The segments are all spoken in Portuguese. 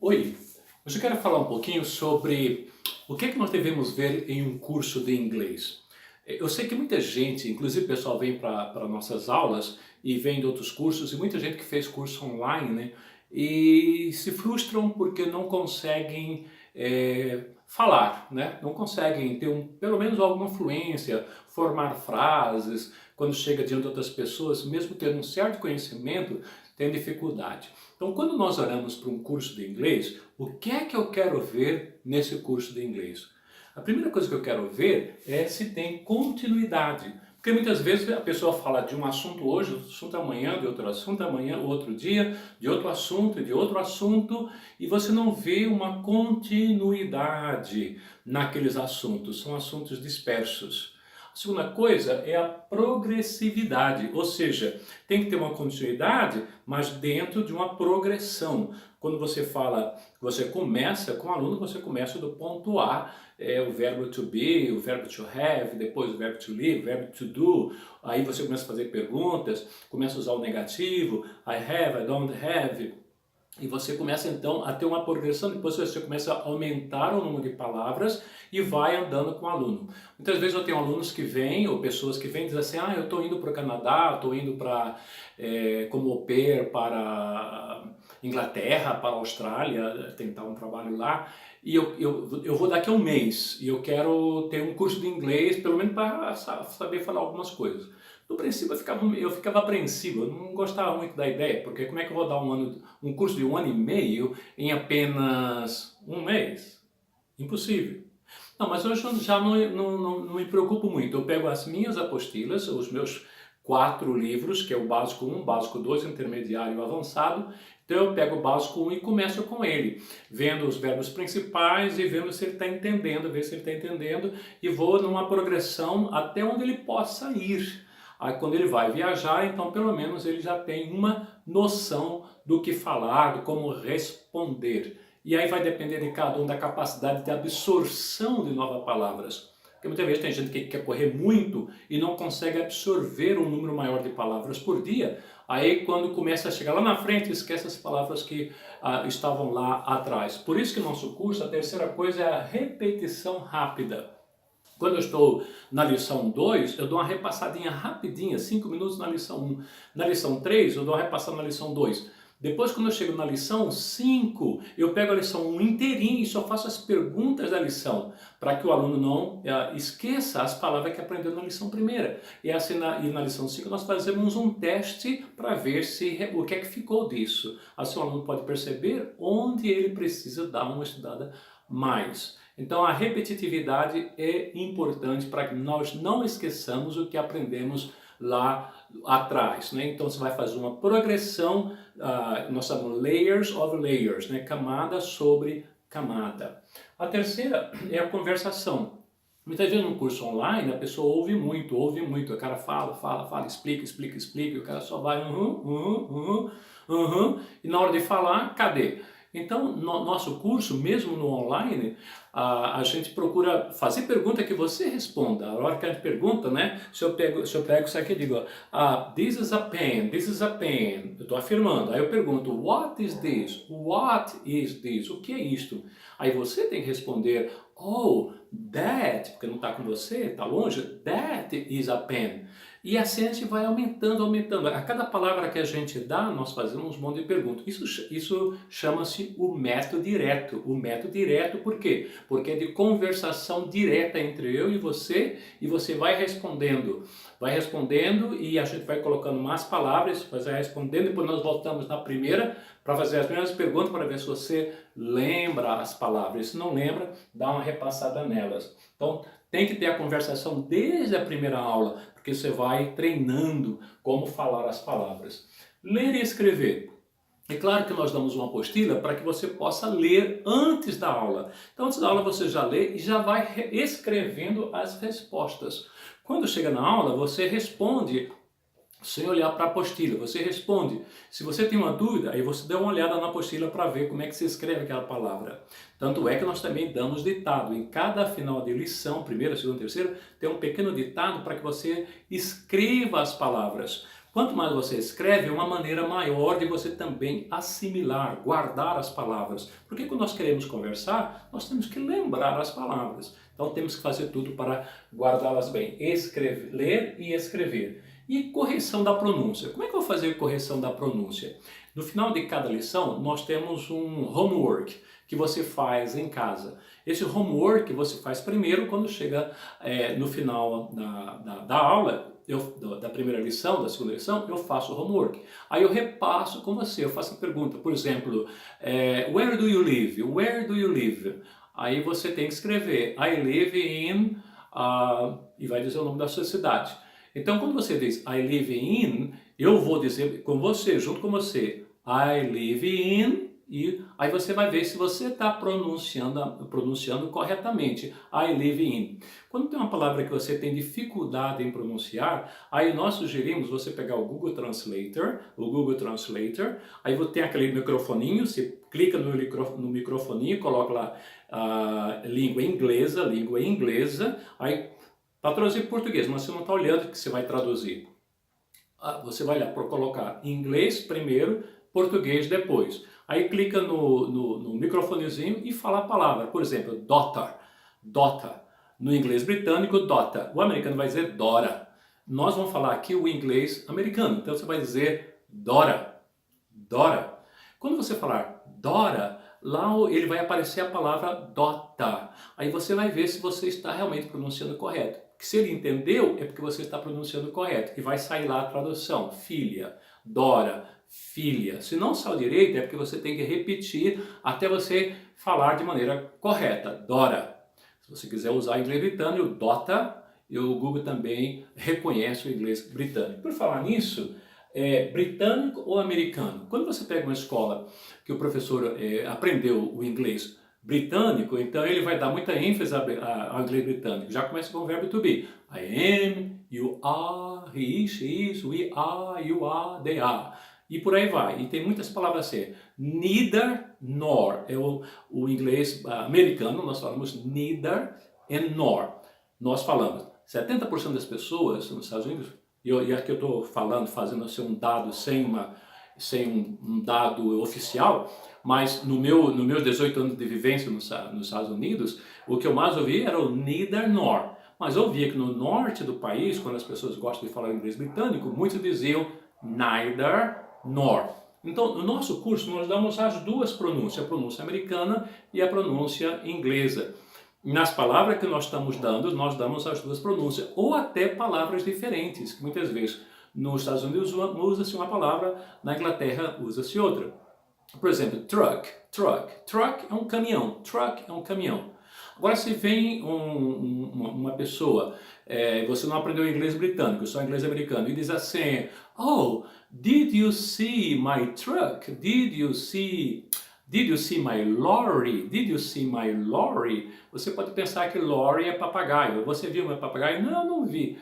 Oi, hoje eu quero falar um pouquinho sobre o que é que nós devemos ver em um curso de inglês. Eu sei que muita gente, inclusive o pessoal vem para nossas aulas e vem de outros cursos, e muita gente que fez curso online, né, e se frustram porque não conseguem falar, né? Não conseguem ter pelo menos alguma fluência, formar frases, quando chega diante de outras pessoas, mesmo tendo um certo conhecimento, tem dificuldade. Então, quando nós olhamos para um curso de inglês, o que é que eu quero ver nesse curso de inglês? A primeira coisa que eu quero ver é se tem continuidade. Porque muitas vezes a pessoa fala de um assunto hoje, outro assunto amanhã, de outro assunto amanhã, outro dia, de outro assunto e de outro assunto, e você não vê uma continuidade naqueles assuntos, são assuntos dispersos. A segunda coisa é a progressividade, ou seja, tem que ter uma continuidade, mas dentro de uma progressão. Quando você fala, você começa com o aluno, você começa do ponto A, o verbo to be, o verbo to have, depois o verbo to live, o verbo to do, aí você começa a fazer perguntas, começa a usar o negativo, I have, I don't have, e você começa então a ter uma progressão, depois você começa a aumentar o número de palavras e vai andando com o aluno. Muitas vezes eu tenho alunos que vêm, ou pessoas que vêm e dizem assim, eu estou indo para o Canadá, estou indo para, como au pair para Inglaterra, para a Austrália, tentar um trabalho lá, e eu vou daqui a um mês, e eu quero ter um curso de inglês, pelo menos para saber falar algumas coisas. No princípio eu ficava apreensivo, eu não gostava muito da ideia, porque como é que eu vou dar um curso de um ano e meio em apenas um mês? Impossível. Não, mas hoje eu já não me preocupo muito. Eu pego as minhas apostilas, os meus 4 livros, que é o básico 1, básico 2, intermediário e avançado. Então eu pego o básico 1 e começo com ele, vendo os verbos principais e vendo se ele está entendendo, ver se ele está entendendo, e vou numa progressão até onde ele possa ir. Aí quando ele vai viajar, então pelo menos ele já tem uma noção do que falar, de como responder. E aí vai depender de cada um da capacidade de absorção de novas palavras. Porque muitas vezes tem gente que quer correr muito e não consegue absorver um número maior de palavras por dia. Aí quando começa a chegar lá na frente, esquece as palavras que estavam lá atrás. Por isso que no nosso curso, a terceira coisa é a repetição rápida. Quando eu estou na lição 2, eu dou uma repassadinha rapidinha, 5 minutos na lição 1. Na lição 3, eu dou uma repassada na lição 2. Depois, quando eu chego na lição 5, eu pego a lição 1 inteirinha e só faço as perguntas da lição, para que o aluno não esqueça as palavras que aprendeu na lição primeira. E na lição 5 nós fazemos um teste para ver o que é que ficou disso. Assim o aluno pode perceber onde ele precisa dar uma estudada mais. Então a repetitividade é importante para que nós não esqueçamos o que aprendemos lá atrás, né? Então você vai fazer uma progressão, nós chamamos layers of layers, né? Camada sobre camada. A terceira é a conversação. Muitas vezes no curso online a pessoa ouve muito, o cara fala, explica, e o cara só vai e na hora de falar, cadê? Então, no nosso curso, mesmo no online, a gente procura fazer pergunta que você responda. A hora que a gente pergunta, né? Se eu pego isso aqui e digo, this is a pen, this is a pen. Eu estou afirmando. Aí eu pergunto, what is this? What is this? O que é isto? Aí você tem que responder, oh, that, porque não está com você, está longe, that is a pen. E assim a gente vai aumentando. A cada palavra que a gente dá, nós fazemos um monte de perguntas. Isso chama-se o método direto. O método direto, por quê? Porque é de conversação direta entre eu e você vai respondendo. Vai respondendo e a gente vai colocando mais palavras, vai respondendo, depois nós voltamos na primeira para fazer as primeiras perguntas para ver se você lembra as palavras. Se não lembra, dá uma repassada nelas. Então, tem que ter a conversação desde a primeira aula, porque você vai treinando como falar as palavras. Ler e escrever. É claro que nós damos uma apostila para que você possa ler antes da aula. Então, antes da aula você já lê e já vai escrevendo as respostas. Quando chega na aula, você responde sem olhar para a apostila, você responde. Se você tem uma dúvida, aí você dá uma olhada na apostila para ver como é que se escreve aquela palavra. Tanto é que nós também damos ditado. Em cada final de lição, primeira, segunda, terceira, tem um pequeno ditado para que você escreva as palavras. Quanto mais você escreve, é uma maneira maior de você também assimilar, guardar as palavras. Porque quando nós queremos conversar, nós temos que lembrar as palavras. Então temos que fazer tudo para guardá-las bem. Escrever, ler e escrever. E correção da pronúncia. Como é que eu vou fazer correção da pronúncia? No final de cada lição, nós temos um homework que você faz em casa. Esse homework você faz primeiro quando chega no final da aula, da primeira lição, da segunda lição, eu faço o homework. Aí eu repasso com você, eu faço a pergunta, por exemplo, where do you live? Where do you live? Aí você tem que escrever, I live in, e vai dizer o nome da sua cidade. Então, quando você diz I live in, eu vou dizer com você, junto com você, I live in, e aí você vai ver se você está pronunciando corretamente, I live in. Quando tem uma palavra que você tem dificuldade em pronunciar, aí nós sugerimos você pegar o Google Translator, aí você tem aquele microfoninho, você clica no microfoninho, coloca lá língua inglesa, aí para traduzir para português, mas você não está olhando que você vai traduzir. Você vai lá para colocar inglês primeiro, português depois. Aí clica no microfonezinho e fala a palavra. Por exemplo, daughter. No inglês britânico, daughter. O americano vai dizer Dora. Nós vamos falar aqui o inglês americano. Então você vai dizer Dora. Quando você falar Dora, lá ele vai aparecer a palavra daughter. Aí você vai ver se você está realmente pronunciando correto. Que se ele entendeu, é porque você está pronunciando correto. E vai sair lá a tradução. Filha, Dora, filha. Se não saiu direito, é porque você tem que repetir até você falar de maneira correta. Dora. Se você quiser usar inglês britânico, daughter, e o Google também reconhece o inglês britânico. Por falar nisso, britânico ou americano? Quando você pega uma escola que o professor aprendeu o inglês britânico, então ele vai dar muita ênfase ao inglês britânico. Já começa com o verbo to be. I am, you are, he is, she is, we are, you are, they are. E por aí vai. E tem muitas palavras assim. Neither nor. É o inglês americano, nós falamos neither and nor. Nós falamos. 70% das pessoas nos Estados Unidos, e aqui eu estou falando, fazendo assim, um dado sem um dado oficial, mas nos meus 18 anos de vivência nos Estados Unidos, o que eu mais ouvi era o neither nor. Mas eu via que no norte do país, quando as pessoas gostam de falar inglês britânico, muitos diziam neither nor. Então, no nosso curso, nós damos as duas pronúncias, a pronúncia americana e a pronúncia inglesa. Nas palavras que nós estamos dando, nós damos as duas pronúncias, ou até palavras diferentes, que muitas vezes nos Estados Unidos usa-se uma palavra, na Inglaterra usa-se outra. Por exemplo, truck é um caminhão, Agora, se vem uma pessoa, você não aprendeu inglês britânico, só inglês americano, e diz assim, oh, did you see my truck? Did you see my lorry? Did you see my lorry? Você pode pensar que lorry é papagaio. Você viu meu papagaio? Não, eu não vi.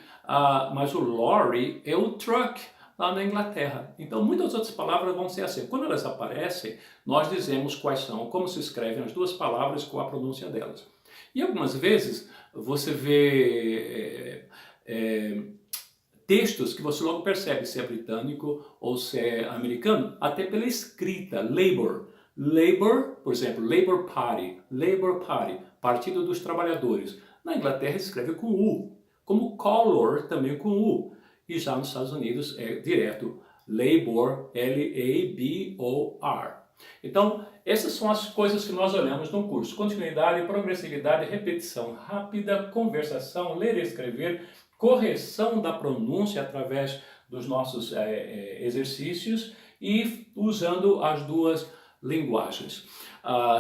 Mas o lorry é o truck lá na Inglaterra. Então, muitas outras palavras vão ser assim. Quando elas aparecem, nós dizemos quais são, como se escrevem as duas palavras com a pronúncia delas. E algumas vezes você vê textos que você logo percebe se é britânico ou se é americano, até pela escrita, labor. Labor, por exemplo, Labour Party, Partido dos Trabalhadores. Na Inglaterra se escreve com U, como color também com U. E já nos Estados Unidos é direto, Labor, L-A-B-O-R. Então, essas são as coisas que nós olhamos no curso. Continuidade, progressividade, repetição rápida, conversação, ler e escrever, correção da pronúncia através dos nossos exercícios e usando as duas linguagens.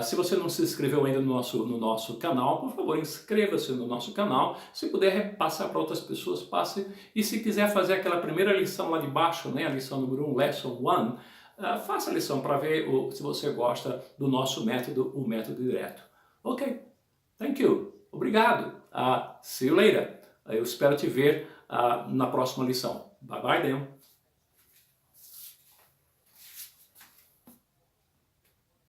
Se você não se inscreveu ainda no nosso canal, por favor, inscreva-se no nosso canal. Se puder passar para outras pessoas, passe. E se quiser fazer aquela primeira lição lá de baixo, né, a lição número 1, Lesson 1, faça a lição para ver se você gosta do nosso método, o método direto. Ok, thank you, obrigado. See you later. Eu espero te ver na próxima lição. Bye bye then.